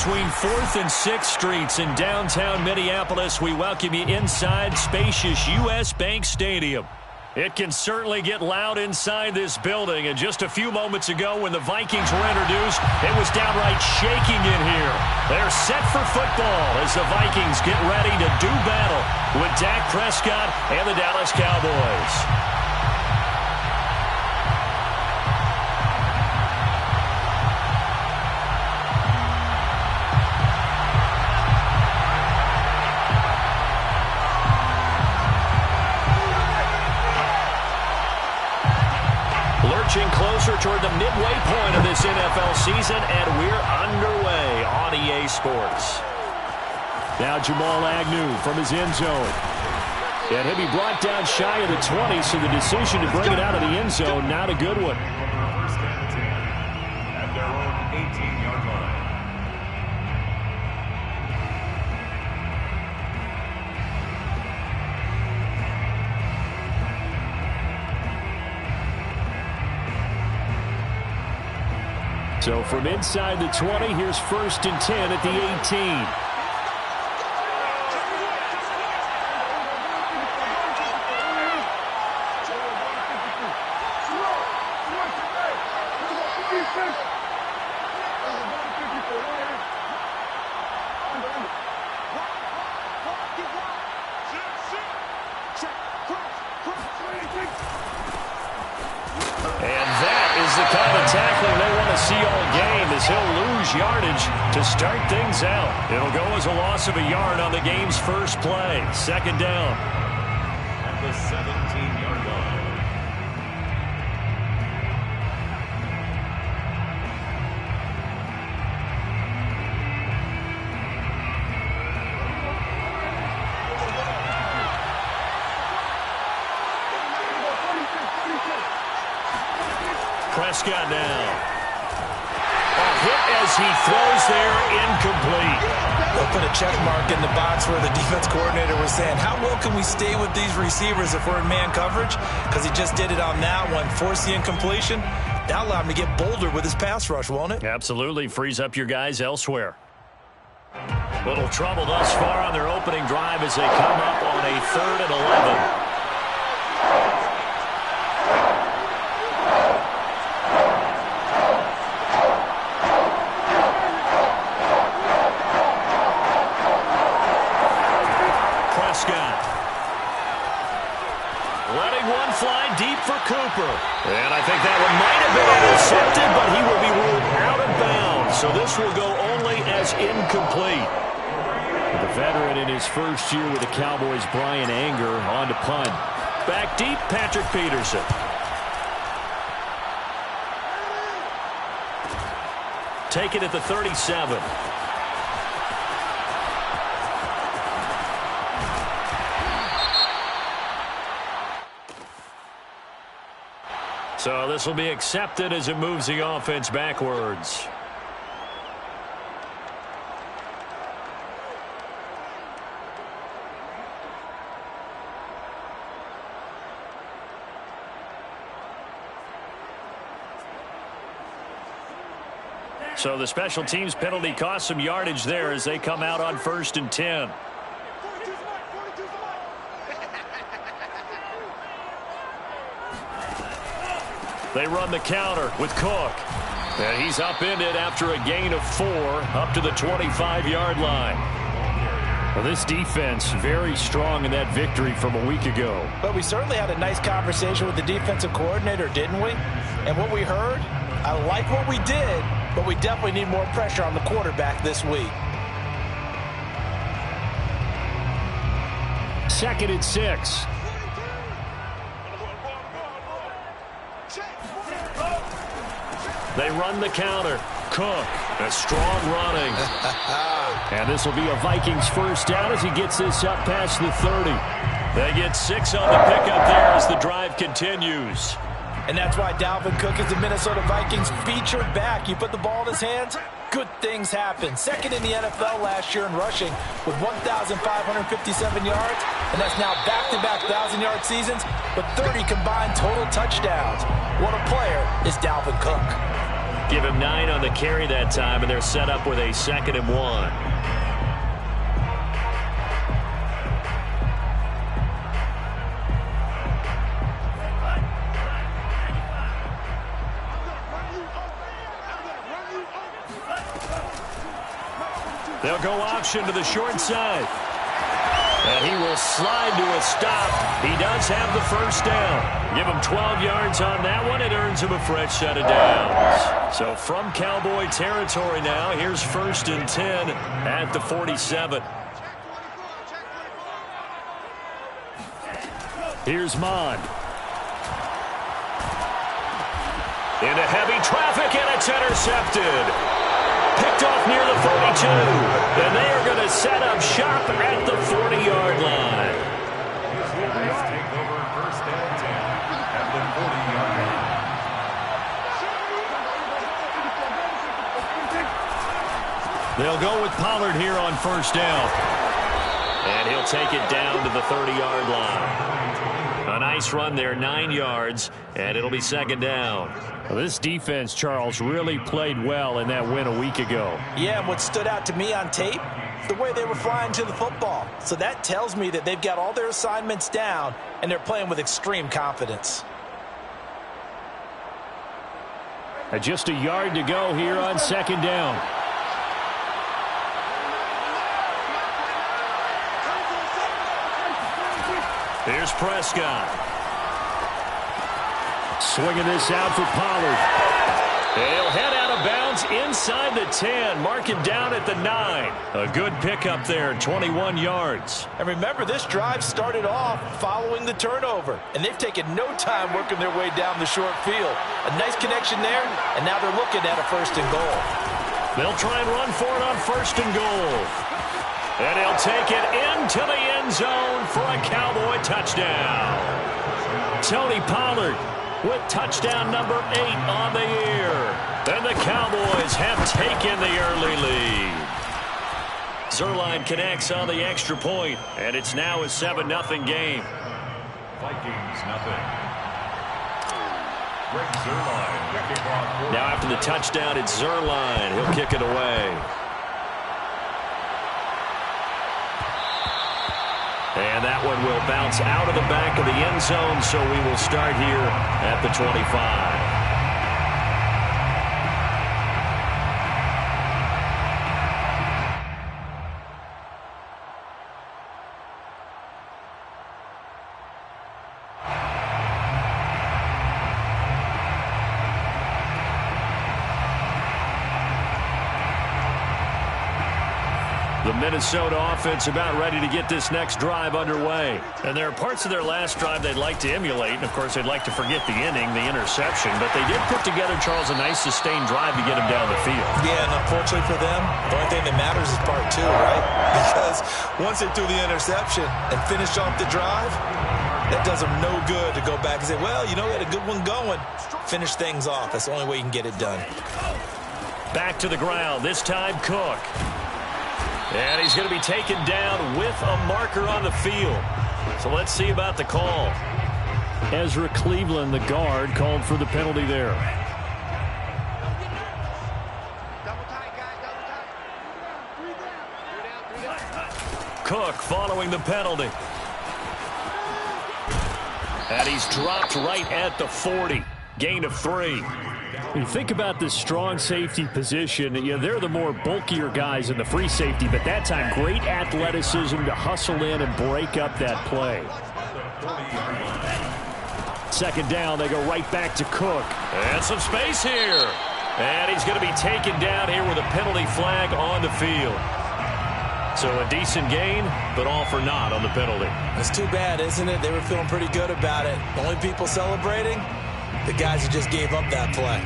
between 4th and 6th Streets in downtown Minneapolis. We welcome you inside spacious U.S. Bank Stadium. It can certainly get loud inside this building, and just a few moments ago when the Vikings were introduced, it was downright shaking in here. They're set for football as the Vikings get ready to do battle with Dak Prescott and the Dallas Cowboys. Closer toward the midway point of this NFL season, and we're underway on EA Sports. Now Jamal Agnew from his end zone. And he'll be brought down shy of the 20, so the decision to bring it out of the end zone, not a good one. At their own 18-yard line. So from inside the 20, here's 1st and 10 at the 18. To start things out, it'll go as a loss of a yard on the game's first play. 2nd down. At the 17-yard line. Prescott now. Hit as he throws there, incomplete. They'll put a check mark in the box where the defense coordinator was saying, how well can we stay with these receivers if we're in man coverage? Because he just did it on that one, forced the incompletion. That allowed him to get bolder with his pass rush, won't it? Absolutely. Frees up your guys elsewhere. Little trouble thus far on their opening drive as they come up on a 3rd and 11. And I think that one might have been intercepted, but he will be ruled out of bounds. So this will go only as incomplete. The veteran in his first year with the Cowboys, Brian Anger, on to punt. Back deep, Patrick Peterson. Take it at the 37. So this will be accepted as it moves the offense backwards. So the special teams penalty cost some yardage there as they come out on 1st and 10. They run the counter with Cook. And he's upended after a gain of 4 up to the 25-yard line. Well, this defense very strong in that victory from a week ago. But we certainly had a nice conversation with the defensive coordinator, didn't we? And what we heard, I like what we did, but we definitely need more pressure on the quarterback this week. 2nd and 6. They run the counter. Cook, a strong running. And this will be a Vikings first down as he gets this up past the 30. They get 6 on the pickup there as the drive continues. And that's why Dalvin Cook is the Minnesota Vikings featured back. You put the ball in his hands, good things happen. 2nd in the NFL last year in rushing with 1,557 yards. And that's now back-to-back 1,000-yard seasons with 30 combined total touchdowns. What a player is Dalvin Cook. Give him 9 on the carry that time, and they're set up with a 2nd and 1. They'll go option to the short side. And he will slide to a stop. He does have the first down. Give him 12 yards on that one. It earns him a fresh set of downs. So from Cowboy territory now, here's 1st and 10 at the 47. Here's Mond. Into heavy traffic, and it's intercepted. Picked off near the 42. And they are going to set up shop at the 40-yard line. Take over 1st and 10 at the 40-yard line. They'll go with Pollard here on 1st down. And he'll take it down to the 30-yard line. A nice run there, 9 yards, and it'll be 2nd down. Well, this defense, Charles, really played well in that win a week ago. Yeah, and what stood out to me on tape, the way they were flying to the football. So that tells me that they've got all their assignments down, and they're playing with extreme confidence. Just a yard to go here on 2nd down. Here's Prescott. Swinging this out for Pollard. He'll head out of bounds inside the 10. Mark him down at the 9. A good pickup there, 21 yards. And remember, this drive started off following the turnover, and they've taken no time working their way down the short field. A nice connection there, and now they're looking at a 1st and goal. They'll try and run for it on 1st and goal. And he'll take it into the end zone for a Cowboy touchdown. Tony Pollard with touchdown number 8 on the year. And the Cowboys have taken the early lead. Zuerlein connects on the extra point, and it's now a 7-0 game. Vikings nothing. Greg Zuerlein, the kickoff. Now after the touchdown, it's Zuerlein. He'll kick it away. And that one will bounce out of the back of the end zone, so we will start here at the 25. The Minnesota offense about ready to get this next drive underway. And there are parts of their last drive they'd like to emulate. And, of course, they'd like to forget the inning, the interception. But they did put together, Charles, a nice sustained drive to get him down the field. Yeah, and unfortunately for them, the only thing that matters is part 2, right? Because once they threw the interception and finished off the drive, that does them no good to go back and say, well, you know, we had a good one going. Finish things off. That's the only way you can get it done. Back to the ground. This time, Cook. And he's going to be taken down with a marker on the field. So let's see about the call. Ezra Cleveland, the guard, called for the penalty there. Cook following the penalty. And he's dropped right at the 40. Gain of 3. You think about this strong safety position, you know, they're the more bulkier guys in the free safety, but that time great athleticism to hustle in and break up that play. 2nd down, they go right back to Cook. And some space here. And he's going to be taken down here with a penalty flag on the field. So a decent gain, but all for naught on the penalty. It's too bad, isn't it? They were feeling pretty good about it. The only people celebrating, the guys who just gave up that play.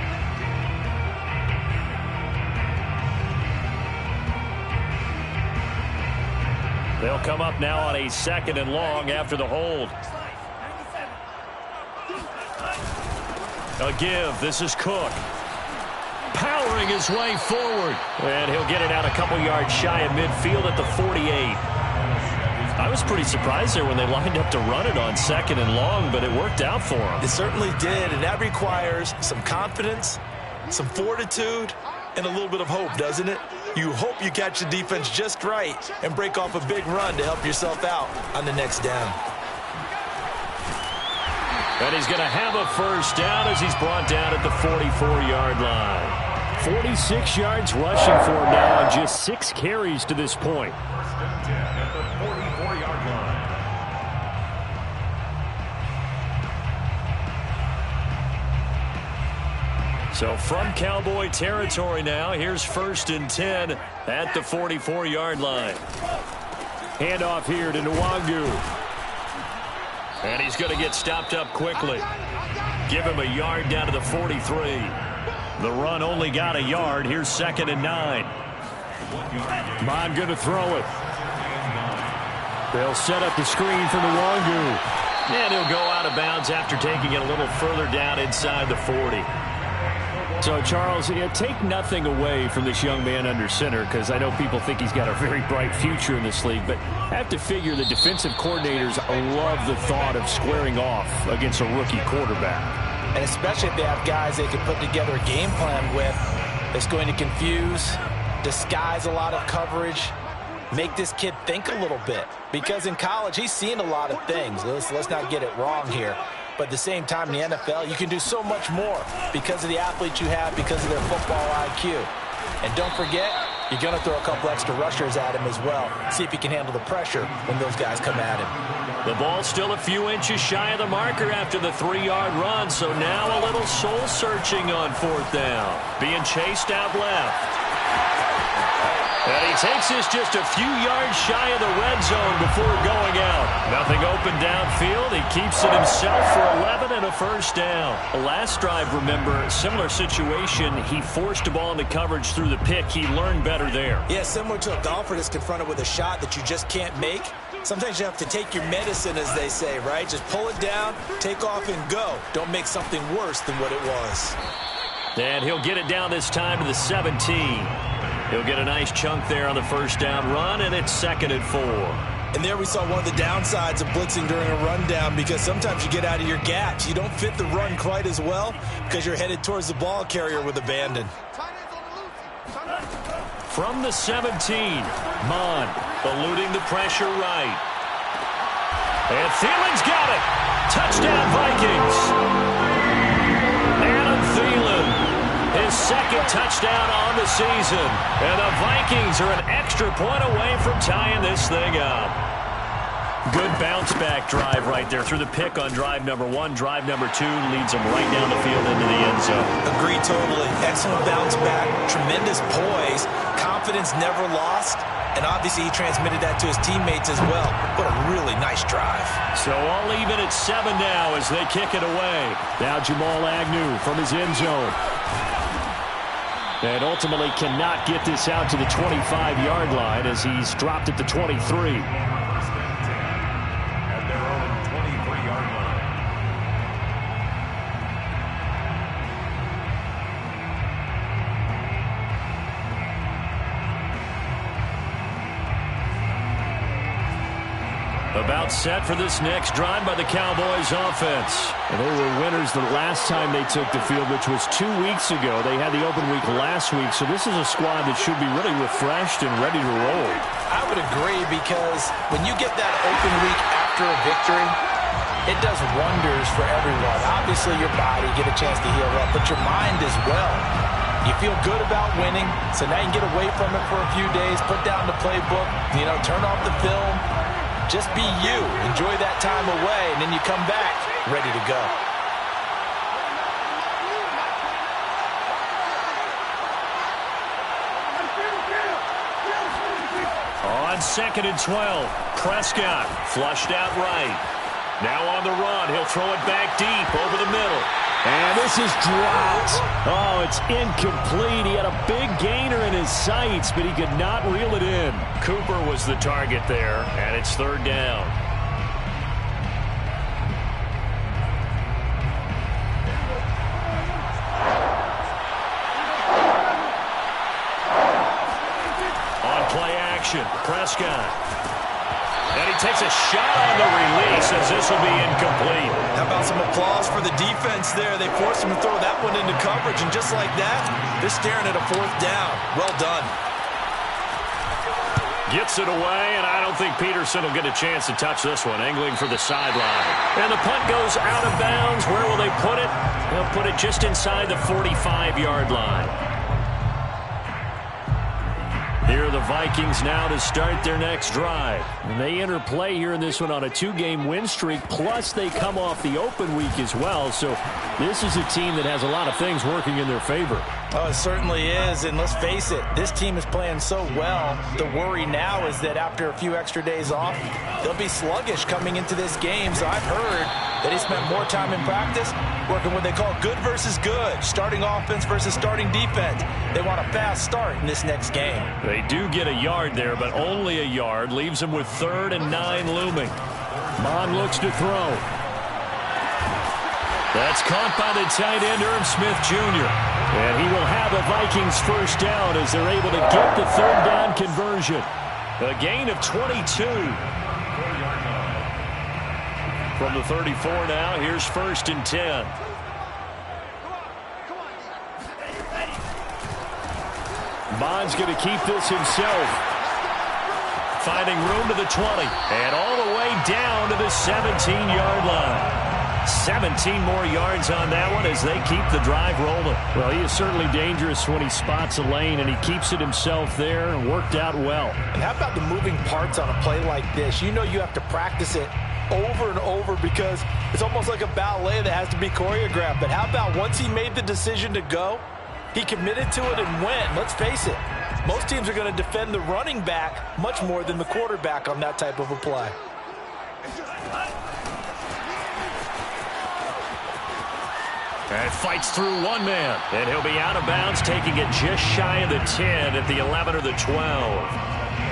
They'll come up now on a 2nd and long after the hold. A give. This is Cook. Powering his way forward. And he'll get it out a couple yards shy of midfield at the 48. I was pretty surprised there when they lined up to run it on 2nd and long, but it worked out for them. It certainly did, and that requires some confidence Some fortitude and a little bit of hope, doesn't it? You hope you catch the defense just right and break off a big run to help yourself out on the next down. And he's going to have a first down as he's brought down at the 44-yard line. 46 yards rushing for him now and just 6 carries to this point. First and 10 at the 44-yard line. So from Cowboy territory now, here's first and 10 at the 44-yard line. Handoff here to Nwangu. And he's going to get stopped up quickly. Give him a yard down to the 43. The run only got a yard. Here's 2nd and 9. Mon going to throw it. They'll set up the screen for Nwangu. And he'll go out of bounds after taking it a little further down inside the 40. So, Charles, take nothing away from this young man under center, because I know people think he's got a very bright future in this league, but I have to figure the defensive coordinators love the thought of squaring off against a rookie quarterback. And especially if they have guys they can put together a game plan with that's going to confuse, disguise a lot of coverage, make this kid think a little bit. Because in college, he's seen a lot of things. Let's not get it wrong here. But at the same time, in the NFL, you can do so much more because of the athletes you have, because of their football IQ. And don't forget, you're going to throw a couple extra rushers at him as well. See if he can handle the pressure when those guys come at him. The ball's still a few inches shy of the marker after the 3-yard run, so now a little soul-searching on 4th down. Being chased out left. And he takes this just a few yards shy of the red zone before going out. Nothing open downfield. He keeps it himself for 11 and a first down. Last drive, remember, similar situation. He forced the ball into coverage through the pick. He learned better there. Yeah, similar to a golfer that's confronted with a shot that you just can't make. Sometimes you have to take your medicine, as they say, right? Just pull it down, take off, and go. Don't make something worse than what it was. And he'll get it down this time to the 17. He'll get a nice chunk there on the first down run, and it's 2nd and 4. And there we saw one of the downsides of blitzing during a rundown, because sometimes you get out of your gaps. You don't fit the run quite as well because you're headed towards the ball carrier with abandon. From the 17, Mon eluding the pressure right. And Thielen's got it. Touchdown, Vikings. Adam Thielen. His 2nd touchdown on the season. And the Vikings are an extra point away from tying this thing up. Good bounce-back drive right there through the pick on drive number 1. Drive number 2 leads them right down the field into the end zone. Agree totally. Excellent bounce-back, tremendous poise, confidence never lost, and obviously he transmitted that to his teammates as well. What a really nice drive. So all even at 7 now as they kick it away. Now Jamal Agnew from his end zone. And ultimately cannot get this out to the 25-yard line as he's dropped at the 23. At their own 23-yard line. About set for this next drive by the Cowboys offense. And they were winners the last time they took the field, which was 2 weeks ago. They had the open week last week, so this is a squad that should be really refreshed and ready to roll. I would agree, because when you get that open week after a victory, it does wonders for everyone. Obviously, your body get a chance to heal up, but your mind as well. You feel good about winning, so now you can get away from it for a few days, put down the playbook, turn off the film. Just be you. Enjoy that time away, and then you come back ready to go. On 2nd and 12, Prescott flushed out right. Now on the run, he'll throw it back deep over the middle. And this is dropped. Oh, it's incomplete. He had a big gainer in his sights, but he could not reel it in. Cooper was the target there, and it's 3rd down. On play action, Prescott. And he takes a shot on the release as this will be incomplete. How about some applause for the defense there? They forced him to throw that one into coverage, and just like that, they're staring at a 4th down. Well done. Gets it away, and I don't think Peterson will get a chance to touch this one, angling for the sideline. And the punt goes out of bounds. Where will they put it? They'll put it just inside the 45-yard line. Here are the Vikings now to start their next drive. And they enter play here in this one on a 2-game win streak, plus they come off the open week as well. So this is a team that has a lot of things working in their favor. Oh, it certainly is, and let's face it, this team is playing so well. The worry now is that after a few extra days off, they'll be sluggish coming into this game. So I've heard that he spent more time in practice working what they call good versus good, starting offense versus starting defense. They want a fast start in this next game. They do get a yard there, but only a yard. Leaves them with 3rd and 9 looming. Mon looks to throw. That's caught by the tight end, Irv Smith Jr. And he will have a Vikings first down as they're able to get the 3rd down conversion. A gain of 22. From the 34 now, here's 1st and 10. Bond's going to keep this himself. Finding room to the 20. And all the way down to the 17-yard line. 17 more yards on that one as they keep the drive rolling. Well, he is certainly dangerous when he spots a lane, and he keeps it himself there and worked out well. And how about the moving parts on a play like this? You know you have to practice it over and over because it's almost like a ballet that has to be choreographed. But how about once he made the decision to go, he committed to it and went. Let's face it, most teams are going to defend the running back much more than the quarterback on that type of a play. And fights through one man. And he'll be out of bounds, taking it just shy of the 10 at the 11 or the 12.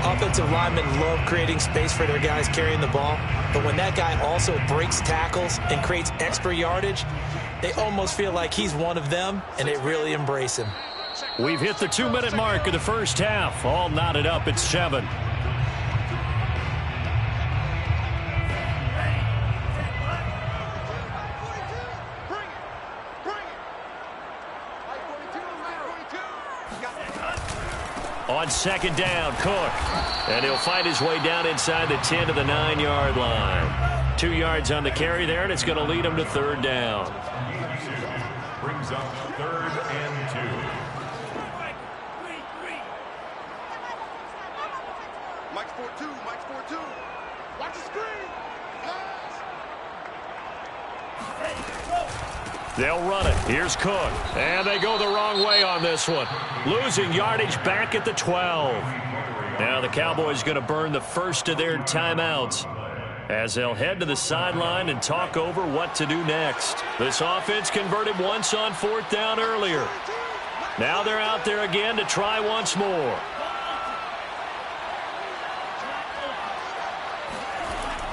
Offensive linemen love creating space for their guys carrying the ball. But when that guy also breaks tackles and creates extra yardage, they almost feel like he's one of them, and they really embrace him. We've hit the 2-minute mark of the first half. All knotted up at 7. On 2nd down, Cook. And he'll find his way down inside the 10 to the 9-yard line. 2 yards on the carry there, and it's going to lead him to 3rd down. Brings up 3rd and 2. Mike's 4-2. Mike's 4-2. Watch the screen. They'll run it. Here's Cook. And they go the wrong way on this one. Losing yardage back at the 12. Now the Cowboys going to burn the first of their timeouts as they'll head to the sideline and talk over what to do next. This offense converted once on 4th down earlier. Now they're out there again to try once more.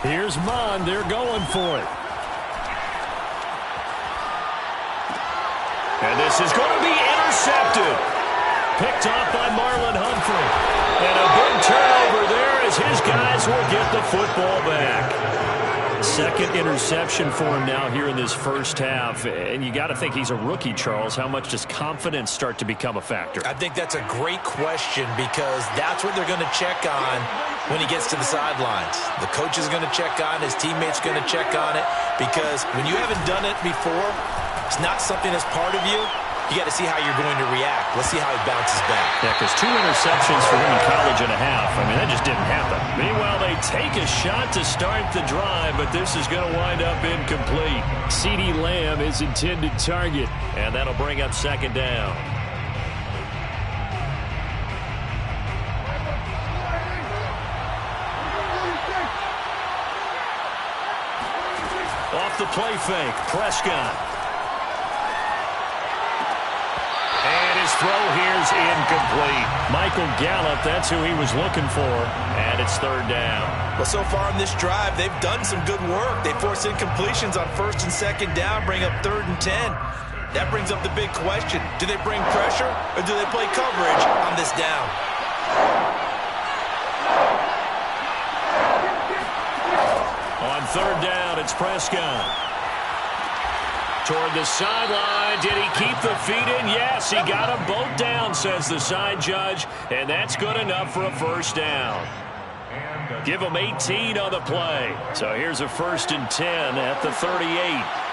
Here's Mon. They're going for it. And this is going to be intercepted. Picked off by Marlon Humphrey. And a big turnover there as his guys will get the football back. 2nd interception for him now here in this first half. And you got to think he's a rookie, Charles. How much does confidence start to become a factor? I think that's a great question because that's what they're going to check on when he gets to the sidelines. The coach is going to check on, his teammates going to check on it because when you haven't done it before, it's not something that's part of you. You got to see how you're going to react. Let's see how he bounces back. Yeah, because 2 interceptions for him in college and a half. I mean, that just didn't happen. Meanwhile, they take a shot to start the drive, but this is going to wind up incomplete. CeeDee Lamb is intended target, and that'll bring up 2nd down. Off the play fake, Prescott. His throw here's incomplete. Michael Gallup, that's who he was looking for, and it's 3rd down. Well, so far on this drive, they've done some good work. They forced incompletions on 1st and 2nd down, bring up 3rd and 10. That brings up the big question. Do they bring pressure, or do they play coverage on this down? third down. It's Prescott. Toward the sideline. Did he keep the feet in? Yes, he got them both down, says the side judge. And that's good enough for a first down. Give him 18 on the play. So here's a 1st and 10 at the 38.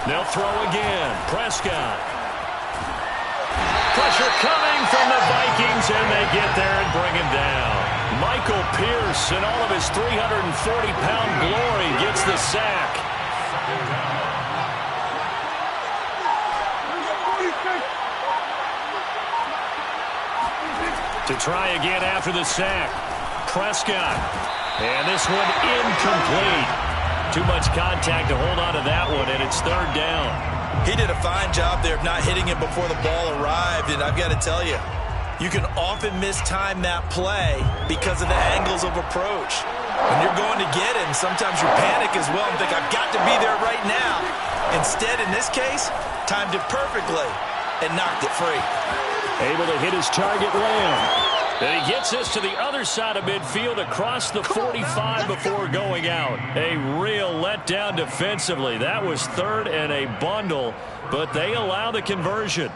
They'll throw again. Prescott. Pressure coming from the Vikings, and they get there and bring him down. Michael Pierce, in all of his 340-pound glory, gets the sack. To try again after the sack. Prescott. And this one incomplete. Too much contact to hold on to that one, and it's third down. He did a fine job there of not hitting it before the ball arrived, and I've got to tell you, you can often mistime that play because of the angles of approach. When you're going to get him, sometimes you panic as well and think, I've got to be there right now. Instead, in this case, timed it perfectly and knocked it free. Able to hit his target, Lamb. And he gets us to the other side of midfield across the 45 before going out. A real letdown defensively. That was third and a bundle, but they allow the conversion.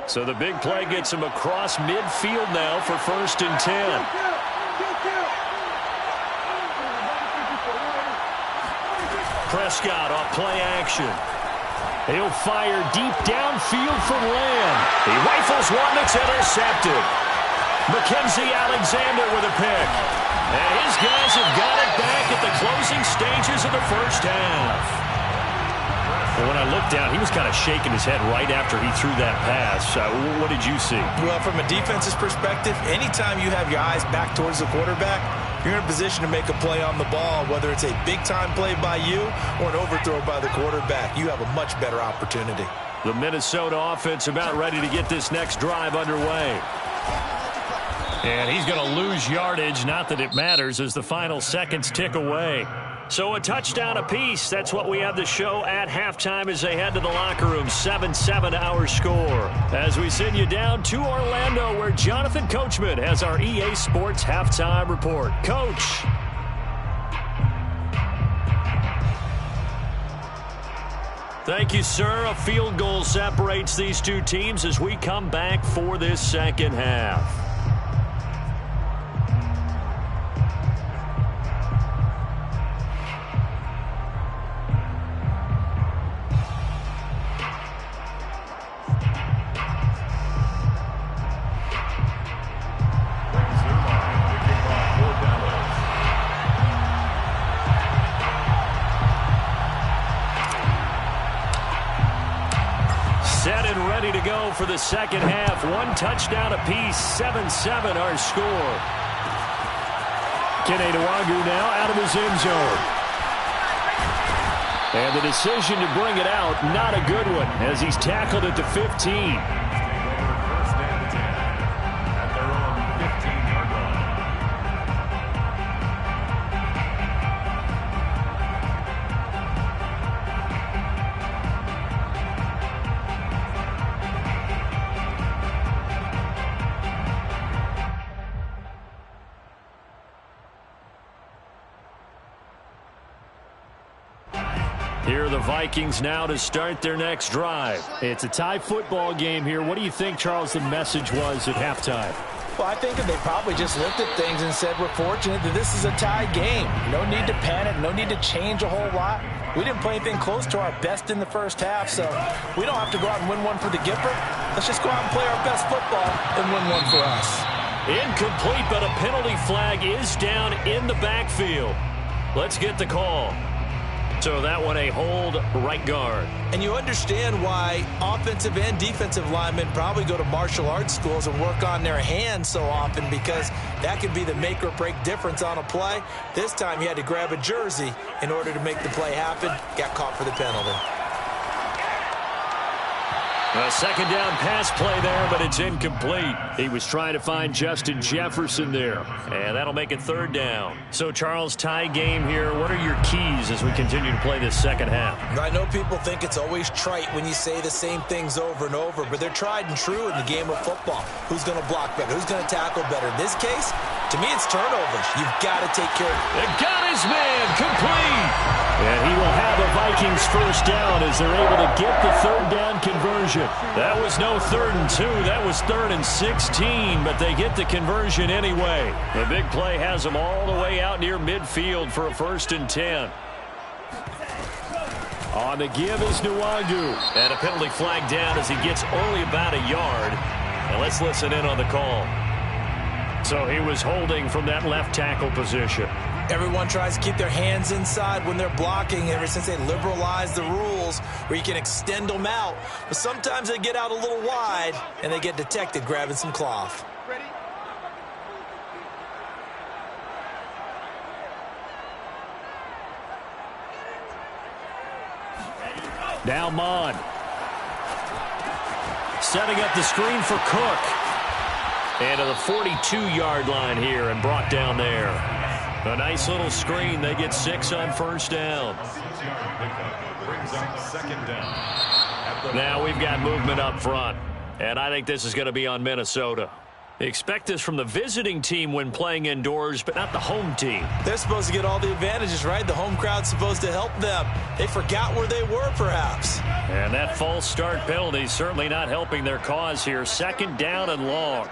So the big play gets him across midfield now for 1st and 10. Prescott off play action. He'll fire deep downfield from Lamb. He rifles one that's intercepted. Mackenzie Alexander with a pick. And his guys have got it back at the closing stages of the first half. And when I looked down, he was kind of shaking his head right after he threw that pass. What did you see? Well, from a defense's perspective, anytime you have your eyes back towards the quarterback, you're in a position to make a play on the ball, whether it's a big-time play by you or an overthrow by the quarterback. You have a much better opportunity. The Minnesota offense about ready to get this next drive underway. And he's going to lose yardage, not that it matters, as the final seconds tick away. So a touchdown apiece. That's what we have to show at halftime as they head to the locker room. 7-7 our score. As we send you down to Orlando, where Jonathan Coachman has our EA Sports halftime report. Coach. Thank you, sir. A field goal separates these two teams as we come back for this second half. For the second half, one touchdown apiece, 7-7 our score. Kene Nwangwu now out of his end zone. And the decision to bring it out, not a good one, as he's tackled at the 15. Here are the Vikings now to start their next drive. It's a tie football game here. What do you think, Charles, the message was at halftime? Well, I think that they probably just looked at things and said, we're fortunate that this is a tie game. No need to panic, no need to change a whole lot. We didn't play anything close to our best in the first half, so we don't have to go out and win one for the Gipper. Let's just go out and play our best football and win one for us. Incomplete, but a penalty flag is down in the backfield. Let's get the call. So that one a hold right guard. And you understand why offensive and defensive linemen probably go to martial arts schools and work on their hands so often, because that could be the make or break difference on a play. This time he had to grab a jersey in order to make the play happen. Got caught for the penalty. A second down pass play there, but it's incomplete. He was trying to find Justin Jefferson there. And that'll make it third down. So, Charles, tie game here. What are your keys as we continue to play this second half? I know people think it's always trite when you say the same things over and over, but they're tried and true in the game of football. Who's going to block better? Who's going to tackle better? In this case, to me, it's turnovers. You've got to take care of it. They got his man complete. And he will have a Vikings first down as they're able to get the third down conversion. That was no 3rd and 2. That was 3rd and 16, but they get the conversion anyway. The big play has them all the way out near midfield for a 1st and 10. On the give is Nwangu. And a penalty flag down as he gets only about a yard. And let's listen in on the call. So he was holding from that left tackle position. Everyone tries to keep their hands inside when they're blocking ever since they liberalized the rules where you can extend them out. But sometimes they get out a little wide and they get detected grabbing some cloth. Now Mon. Setting up the screen for Cook. And to the 42-yard line here and brought down there. A nice little screen. They get 6 on first down. Now we've got movement up front. And I think this is going to be on Minnesota. Expect this from the visiting team when playing indoors, but not the home team. They're supposed to get all the advantages, right? The home crowd's supposed to help them. They forgot where they were, perhaps. And that false start penalty certainly not helping their cause here. 2nd down and long.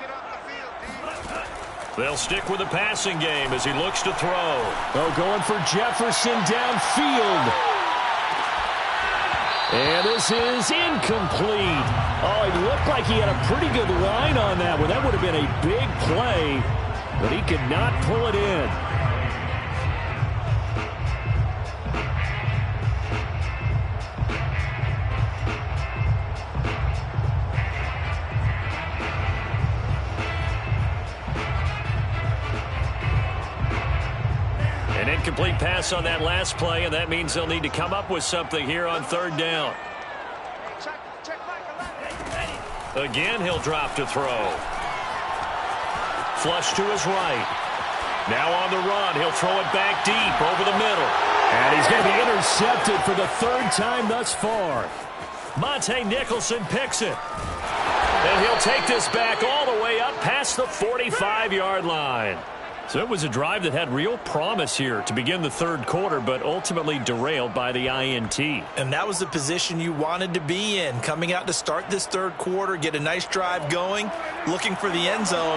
They'll stick with the passing game as he looks to throw. Oh, going for Jefferson downfield. And this is incomplete. Oh, it looked like he had a pretty good line on that one. That would have been a big play, but he could not pull it in. An incomplete pass on that last play, and that means they'll need to come up with something here on 3rd down. Again, he'll drop to throw. Flush to his right. Now on the run, he'll throw it back deep over the middle. And he's going to be intercepted for the 3rd time thus far. Monte Nicholson picks it. And he'll take this back all the way up past the 45-yard line. So it was a drive that had real promise here to begin the 3rd quarter, but ultimately derailed by the INT. And that was the position you wanted to be in, coming out to start this 3rd quarter, get a nice drive going, looking for the end zone.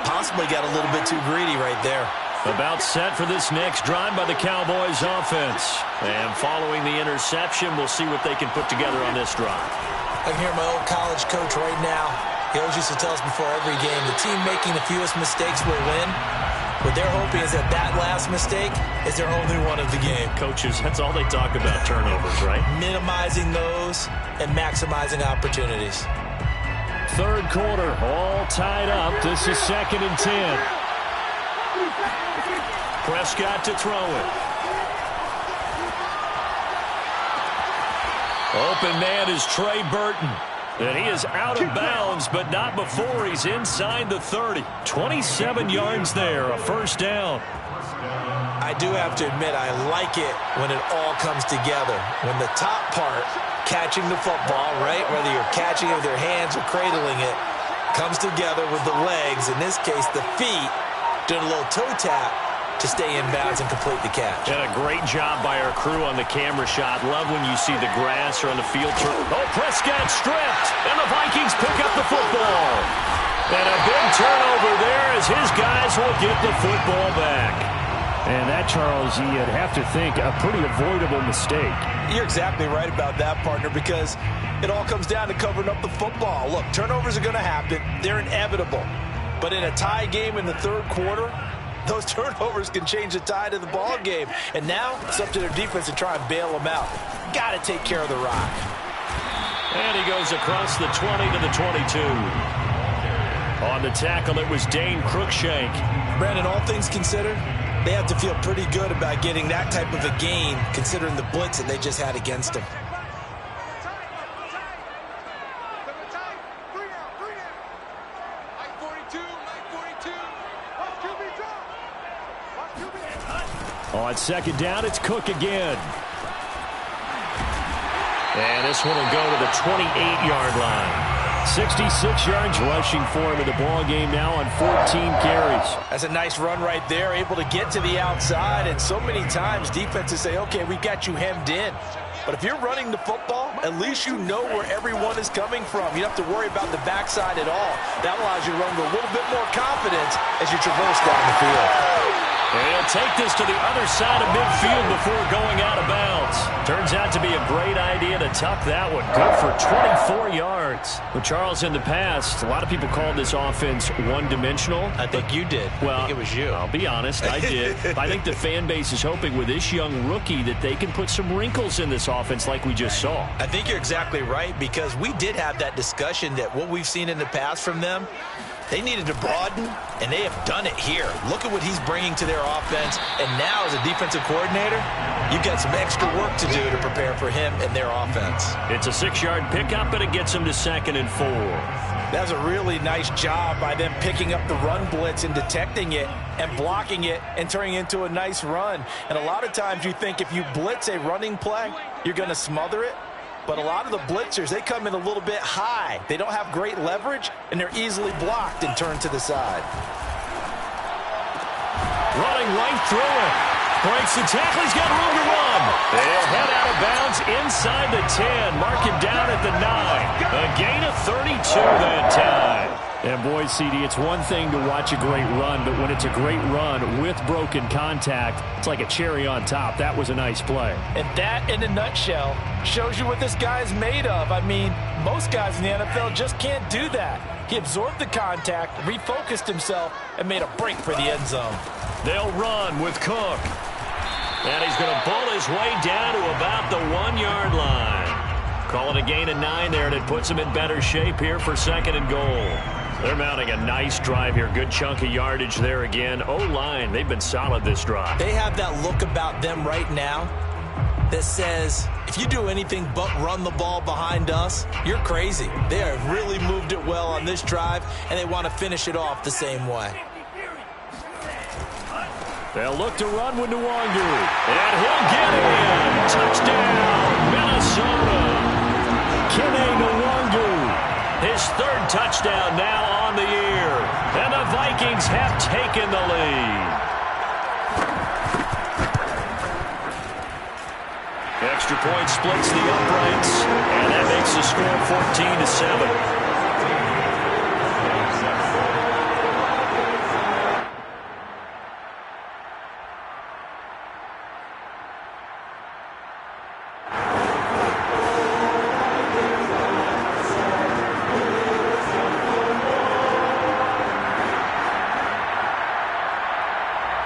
Possibly got a little bit too greedy right there. About set for this next drive by the Cowboys offense. And following the interception, we'll see what they can put together on this drive. I can hear my old college coach right now. He always used to tell us before every game, the team making the fewest mistakes will win. What they're hoping is that last mistake is their only one of the game. Coaches, that's all they talk about, turnovers, right? Minimizing those and maximizing opportunities. 3rd quarter, all tied up. This is 2nd and 10. Prescott to throw it. Open man is Trey Burton. And he is out of bounds, but not before he's inside the 30. 27 yards there, a 1st down. I do have to admit, I like it when it all comes together. When the top part, catching the football, right, whether you're catching it with your hands or cradling it, comes together with the legs, in this case the feet, doing a little toe tap to stay in bounds and complete the catch. And a great job by our crew on the camera shot. Love when you see the grass or on the field. Oh, Prescott stripped, and the Vikings pick up the football. And a big turnover there as his guys will get the football back. And that, Charles, you'd have to think a pretty avoidable mistake. You're exactly right about that, partner, because it all comes down to covering up the football. Look, turnovers are going to happen. They're inevitable. But in a tie game in the 3rd quarter, those turnovers can change the tide of the ball game. And now it's up to their defense to try and bail them out. Got to take care of the rock. And he goes across the 20 to the 22. On the tackle, it was Dane Cruikshank. Brandon, all things considered, they have to feel pretty good about getting that type of a gain, considering the blitz that they just had against them. second down. It's Cook again. And this one will go to the 28-yard line. 66 yards rushing for him in the ball game now on 14 carries. That's a nice run right there, able to get to the outside. And so many times defenses say, okay, we got you hemmed in. But if you're running the football, at least you know where everyone is coming from. You don't have to worry about the backside at all. That allows you to run with a little bit more confidence as you traverse down the field. And he'll take this to the other side of midfield before going out of bounds. Turns out to be a great idea to tuck that one. Good for 24 yards. Well, Charles, in the past, a lot of people called this offense one-dimensional. I think you did. Well, I think it was you. I'll be honest, I did. I think the fan base is hoping with this young rookie that they can put some wrinkles in this offense like we just saw. I think you're exactly right, because we did have that discussion that what we've seen in the past from them, they needed to broaden, and they have done it here. Look at what he's bringing to their offense, and now as a defensive coordinator, you've got some extra work to do to prepare for him and their offense. It's a 6-yard pickup, and it gets him to 2nd and 4. That was a really nice job by them picking up the run blitz and detecting it and blocking it and turning it into a nice run. And a lot of times you think if you blitz a running play, you're going to smother it. But a lot of the blitzers, they come in a little bit high. They don't have great leverage, and they're easily blocked and turned to the side. Running right through it. Breaks the tackle. He's got room to run. They'll head out of bounds inside the 10. Mark him down at the 9. A gain of 32 that time. And boy, CD, it's one thing to watch a great run, but when it's a great run with broken contact, it's like a cherry on top. That was a nice play. And that, in a nutshell, shows you what this guy is made of. I mean, most guys in the NFL just can't do that. He absorbed the contact, refocused himself, and made a break for the end zone. They'll run with Cook. And he's going to bull his way down to about the 1-yard line. Call it a gain of 9 there, and it puts him in better shape here for 2nd and goal. They're mounting a nice drive here. Good chunk of yardage there again. O-line, they've been solid this drive. They have that look about them right now that says, if you do anything but run the ball behind us, you're crazy. They have really moved it well on this drive, and they want to finish it off the same way. They'll look to run with Nwangu. And he'll get in. Touchdown, Minnesota. Kene Nwangu. His 3rd touchdown now on the year. And the Vikings have taken the lead. Extra point splits the uprights. And that makes the score 14-7.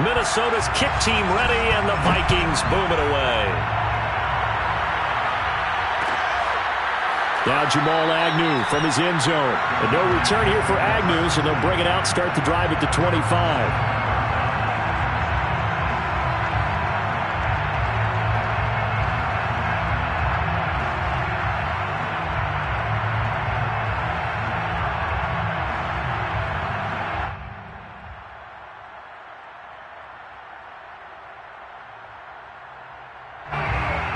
Minnesota's kick team ready, and the Vikings boom it away. Now Jamal Agnew from his end zone. And no return here for Agnew, so they'll bring it out, start the drive at the 25.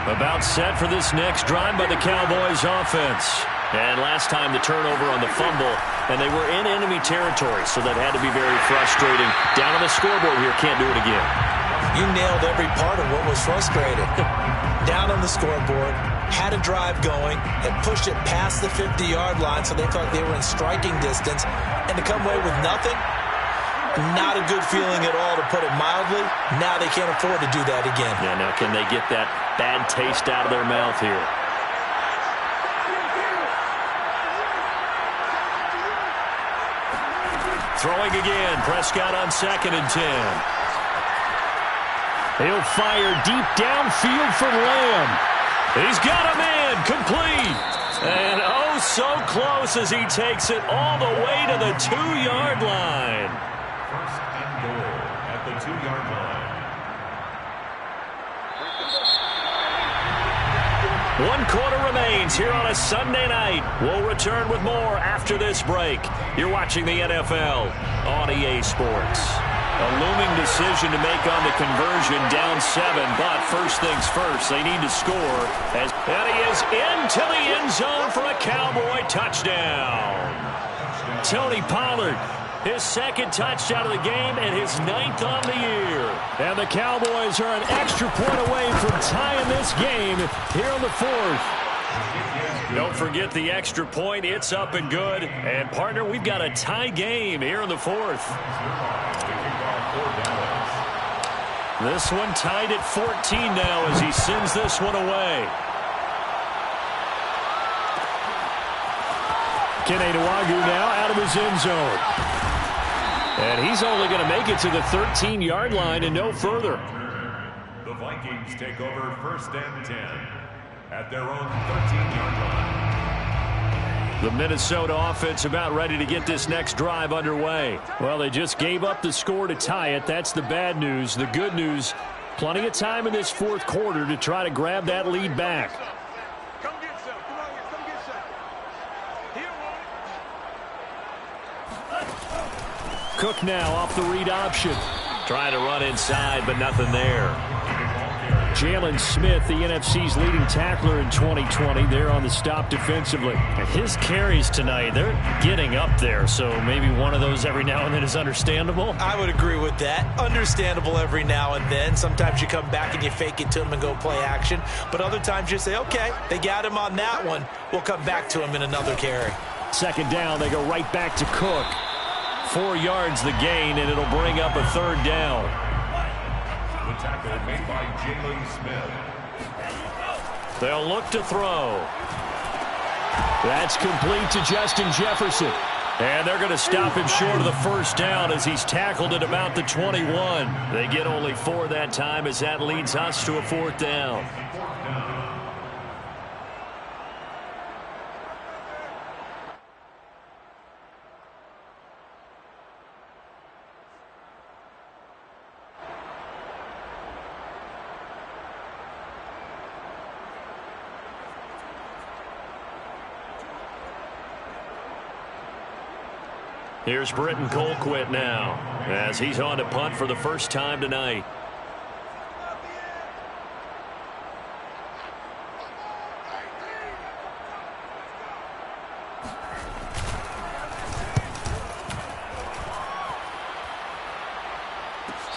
About set for this next drive by the Cowboys offense. And last time the turnover on the fumble, and they were in enemy territory, so that had to be very frustrating. Down on the scoreboard here, can't do it again. You nailed every part of what was frustrating. Down on the scoreboard, had a drive going, had pushed it past the 50-yard line, so they thought they were in striking distance, and to come away with nothing, not a good feeling at all, to put it mildly. Now they can't afford to do that again. Yeah, now can they get that bad taste out of their mouth here? Throwing again. Prescott on 2nd and 10. He'll fire deep downfield for Lamb. He's got a man. Complete. And oh, so close as he takes it all the way to the 2-yard line. 1st and goal at the 2-yard line. 1 quarter remains here on a Sunday night. We'll return with more after this break. You're watching the NFL on EA Sports. A looming decision to make on the conversion, down 7, but first things first, they need to score. And he is into the end zone for a Cowboy touchdown. Tony Pollard, his second touchdown of the game and his 9th on the year. And the Cowboys are an extra point away from tying this game here in the 4th. Don't forget the extra point. It's up and good. And, partner, we've got a tie game here in the 4th. This one tied at 14 now as he sends this one away. Kene Nwangwu now out of his end zone. And he's only going to make it to the 13-yard line and no further. The Vikings take over 1st and 10 at their own 13-yard line. The Minnesota offense about ready to get this next drive underway. Well, they just gave up the score to tie it. That's the bad news. The good news, plenty of time in this 4th quarter to try to grab that lead back. Come get some. Come on here. Come get some. Here, Cook now off the read option. Trying to run inside, but nothing there. Jalen Smith, the NFC's leading tackler in 2020, there on the stop defensively. His carries tonight, they're getting up there, so maybe one of those every now and then is understandable. I would agree with that. Understandable every now and then. Sometimes you come back and you fake it to him and go play action. But other times you say, okay, they got him on that one. We'll come back to him in another carry. 2nd down, they go right back to Cook. 4 yards the gain, and it'll bring up a 3rd down. The tackle made by Jalen Smith. They'll look to throw. That's complete to Justin Jefferson. And they're going to stop him short of the 1st down as he's tackled at about the 21. They get only 4 that time as that leads us to a 4th down. Here's Britton Colquitt now as he's on to punt for the first time tonight.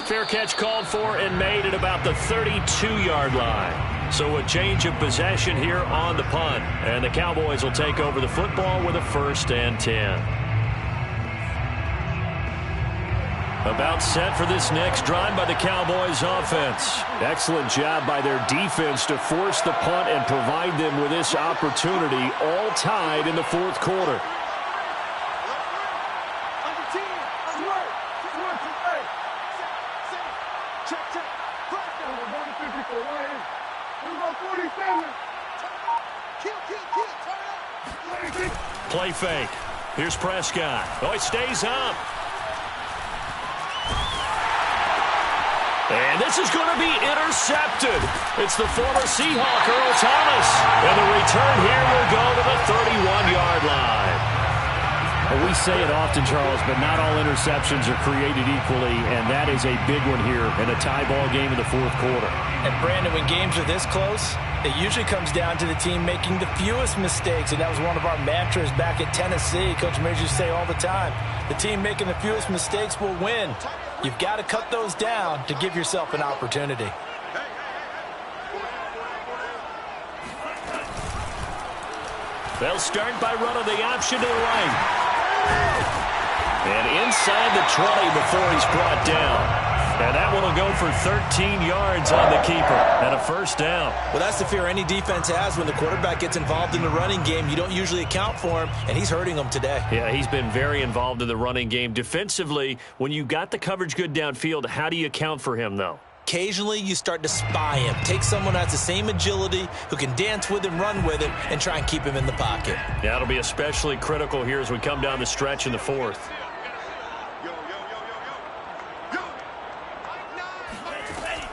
Fair catch called for and made at about the 32-yard line. So a change of possession here on the punt. And the Cowboys will take over the football with a 1st and 10. About set for this next drive by the Cowboys offense. Excellent job by their defense to force the punt and provide them with this opportunity, all tied in the 4th quarter. Play fake. Here's Prescott. Oh, he stays up. And this is going to be intercepted. It's the former Seahawk, Earl Thomas. And the return here will go to the 31-yard line. Well, we say it often, Charles, but not all interceptions are created equally, and that is a big one here in a tie ball game in the 4th quarter. And, Brandon, when games are this close, it usually comes down to the team making the fewest mistakes, and that was one of our mantras back at Tennessee. Coach Majors used to say all the time, the team making the fewest mistakes will win. You've got to cut those down to give yourself an opportunity. They'll start by running the option to the right. And inside the 20 before he's brought down. And that one will go for 13 yards on the keeper and a 1st down. Well, that's the fear any defense has when the quarterback gets involved in the running game. You don't usually account for him, and he's hurting them today. Yeah, he's been very involved in the running game. Defensively, when you got the coverage good downfield, how do you account for him, though? Occasionally, you start to spy him. Take someone who has the same agility, who can dance with him, run with him, and try and keep him in the pocket. Yeah, it'll be especially critical here as we come down the stretch in the 4th.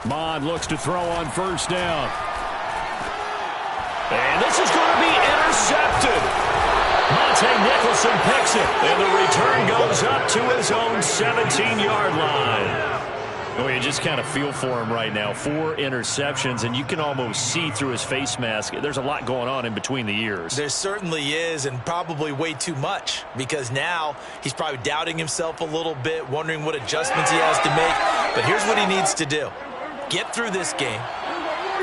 Mond looks to throw on 1st down. And this is going to be intercepted. Dante Nicholson picks it, and the return goes up to his own 17-yard line. Oh, you just kind of feel for him right now. 4 interceptions, and you can almost see through his face mask. There's a lot going on in between the ears. There certainly is, and probably way too much, because now he's probably doubting himself a little bit, wondering what adjustments he has to make. But here's what he needs to do. Get through this game,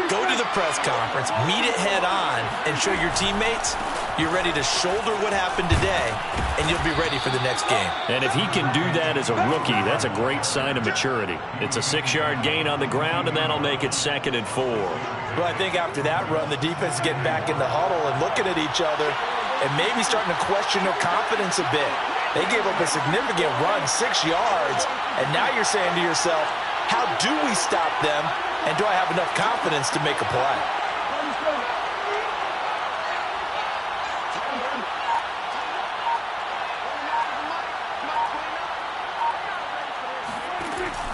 go to the press conference, meet it head on, and show your teammates you're ready to shoulder what happened today, and you'll be ready for the next game. And if he can do that as a rookie, that's a great sign of maturity. It's a 6-yard gain on the ground, and that'll make it 2nd and 4. Well, I think after that run, the defense is getting back in the huddle and looking at each other and maybe starting to question their confidence a bit. They gave up a significant run, 6 yards, and now you're saying to yourself, how do we stop them, and do I have enough confidence to make a play?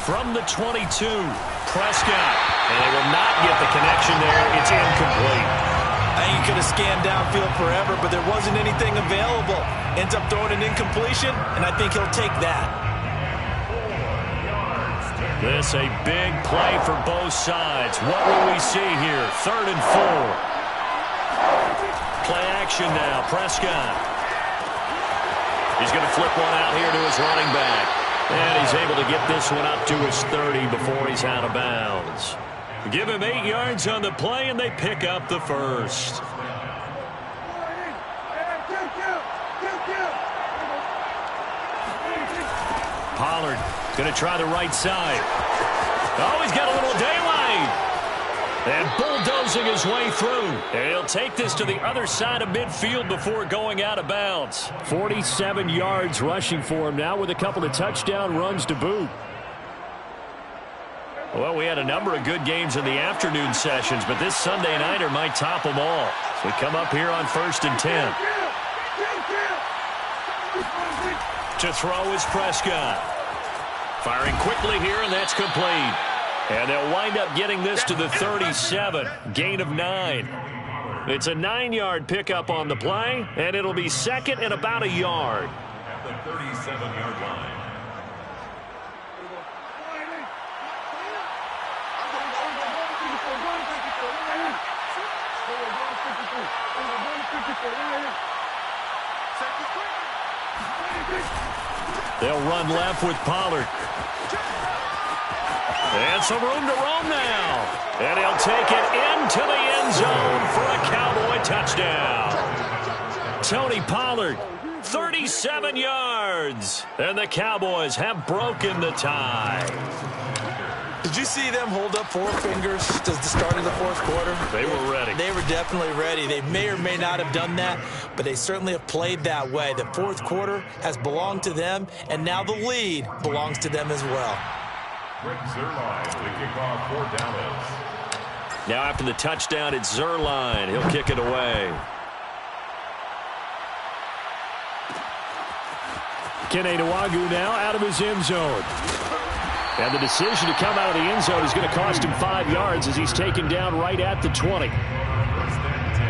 From the 22, Prescott. And they will not get the connection there. It's incomplete. I think he could have scanned downfield forever, but there wasn't anything available. Ends up throwing an incompletion, and I think he'll take that. This a big play for both sides. What will we see here? 3rd and 4. Play action now. Prescott. He's going to flip one out here to his running back. And he's able to get this one up to his 30 before he's out of bounds. Give him 8 yards on the play, and they pick up the first. Pollard going to try the right side. Oh, he's got a little daylight. And bulldozing his way through. And he'll take this to the other side of midfield before going out of bounds. 47 yards rushing for him now with a couple of touchdown runs to boot. Well, we had a number of good games in the afternoon sessions, but this Sunday nighter might top them all. So we come up here on 1st and 10. To throw is Prescott. Firing quickly here, and that's complete. And they'll wind up getting this to the 37. Gain of 9. It's a 9-yard pickup on the play, and it'll be 2nd and about a yard. At the 37-yard line. They'll run left with Pollard. And some room to roam now. And he'll take it into the end zone for a Cowboy touchdown. Tony Pollard, 37 yards. And the Cowboys have broken the tie. Did you see them hold up 4 fingers at the start of the 4th quarter? They were ready. They were definitely ready. They may or may not have done that, but they certainly have played that way. The 4th quarter has belonged to them, and now the lead belongs to them as well. Rick Zerline to kick off for Dallas. Now after the touchdown, it's Zerline. He'll kick it away. Kene Nwagu now out of his end zone. And the decision to come out of the end zone is going to cost him 5 yards as he's taken down right at the 20. 1st and 10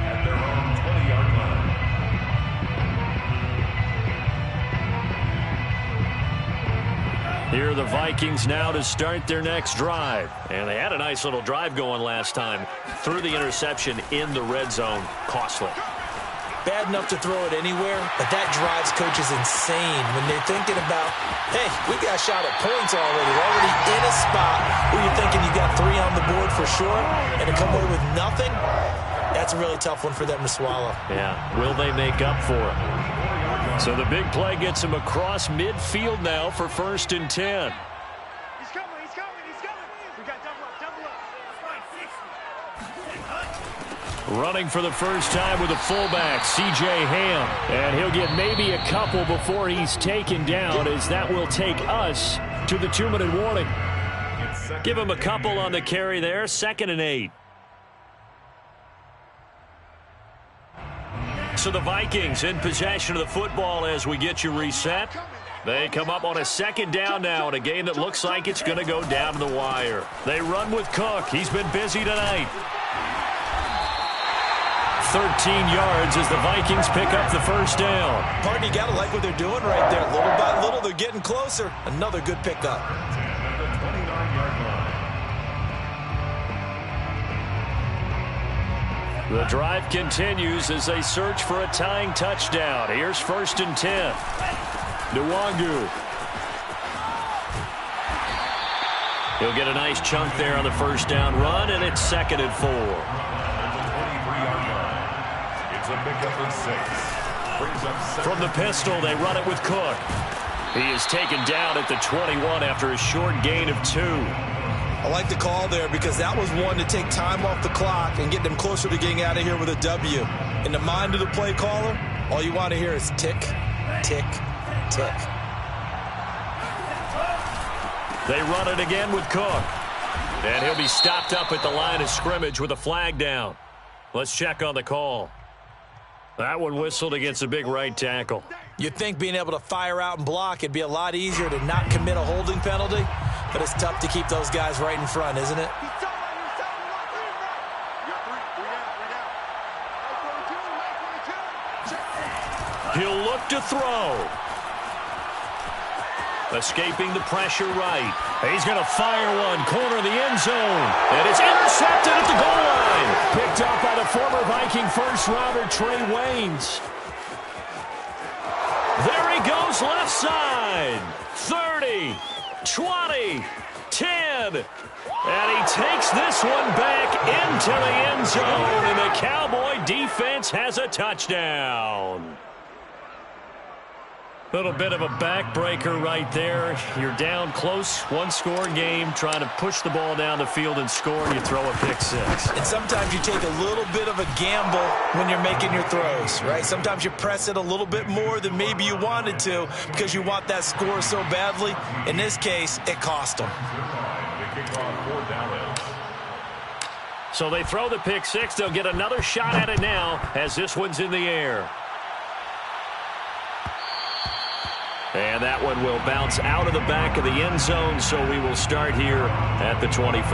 at their own 20-yard line. Here are the Vikings now to start their next drive. And they had a nice little drive going last time. Threw the interception in the red zone. Costly. Bad enough to throw it anywhere, but that drives coaches insane when they're thinking about, hey, we got a shot at points already. We're already in a spot where you're thinking you got 3 on the board for sure, and to come away with nothing, that's a really tough one for them to swallow. Yeah, will they make up for it? So the big play gets him across midfield now for 1st and 10. He's coming, he's coming, he's coming. We got double up, double up. Running for the first time with a fullback, C.J. Ham. And he'll get maybe a couple before he's taken down, as that will take us to the 2-minute warning. Give him a couple on the carry there, 2nd and 8. So the Vikings in possession of the football as we get you reset. They come up on a 2nd down now in a game that looks like it's going to go down to the wire. They run with Cook. He's been busy tonight. 13 yards as the Vikings pick up the first down. Partner, you got to like what they're doing right there. Little by little, they're getting closer. Another good pickup. The drive continues as they search for a tying touchdown. Here's 1st and 10. Nwangu. He'll get a nice chunk there on the first down run, and it's 2nd and 4. It's a pickup of 6. Brings up From the pistol, they run it with Cook. He is taken down at the 21 after a short gain of 2. I like the call there because that was one to take time off the clock and get them closer to getting out of here with a W. In the mind of the play caller, all you want to hear is tick, tick, tick. They run it again with Cook. And he'll be stopped up at the line of scrimmage with a flag down. Let's check on the call. That one whistled against a big right tackle. You'd think being able to fire out and block, it'd be a lot easier to not commit a holding penalty, but it's tough to keep those guys right in front, isn't it? He'll look to throw. Escaping the pressure right. He's going to fire one. Corner of the end zone. And it's intercepted at the goal line. Picked up by the former Viking first-rounder Trey Waynes. There he goes left side. 30, 20, 10. And he takes this one back into the end zone. And the Cowboy defense has a touchdown. Little bit of a backbreaker right there. You're down close, one-score game, trying to push the ball down the field and score, and you throw a pick 6. And sometimes you take a little bit of a gamble when you're making your throws, right? Sometimes you press it a little bit more than maybe you wanted to because you want that score so badly. In this case, it cost them. So they throw the pick 6. They'll get another shot at it now as this one's in the air. And that one will bounce out of the back of the end zone, so we will start here at the 25.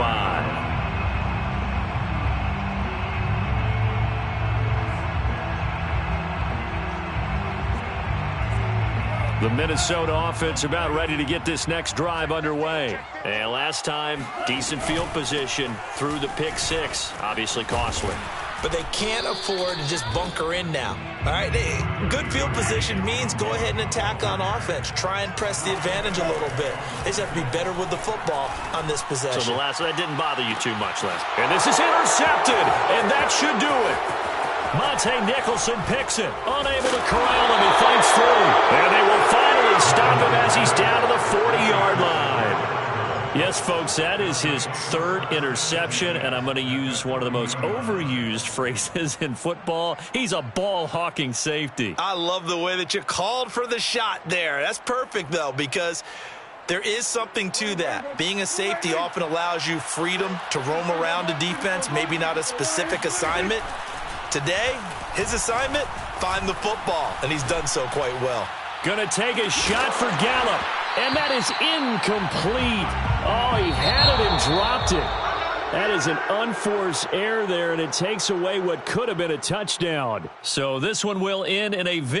The Minnesota offense about ready to get this next drive underway. And last time, decent field position through the pick 6, obviously costly. But they can't afford to just bunker in now. All right, good field position means go ahead and attack on offense. Try and press the advantage a little bit. They just have to be better with the football on this possession. So that didn't bother you too much, Les. And this is intercepted, and that should do it. Monte Nicholson picks it. Unable to corral him, he fights through. And they will finally stop him as he's down to the 40-yard line. Yes, folks, that is his 3rd interception, and I'm going to use one of the most overused phrases in football. He's a ball-hawking safety. I love the way that you called for the shot there. That's perfect, though, because there is something to that. Being a safety often allows you freedom to roam around a defense, maybe not a specific assignment. Today, his assignment, find the football, and he's done so quite well. Going to take a shot for Gallup, and that is incomplete. Oh, he had it and dropped it. That is an unforced error there, and it takes away what could have been a touchdown. So this one will end in a victory.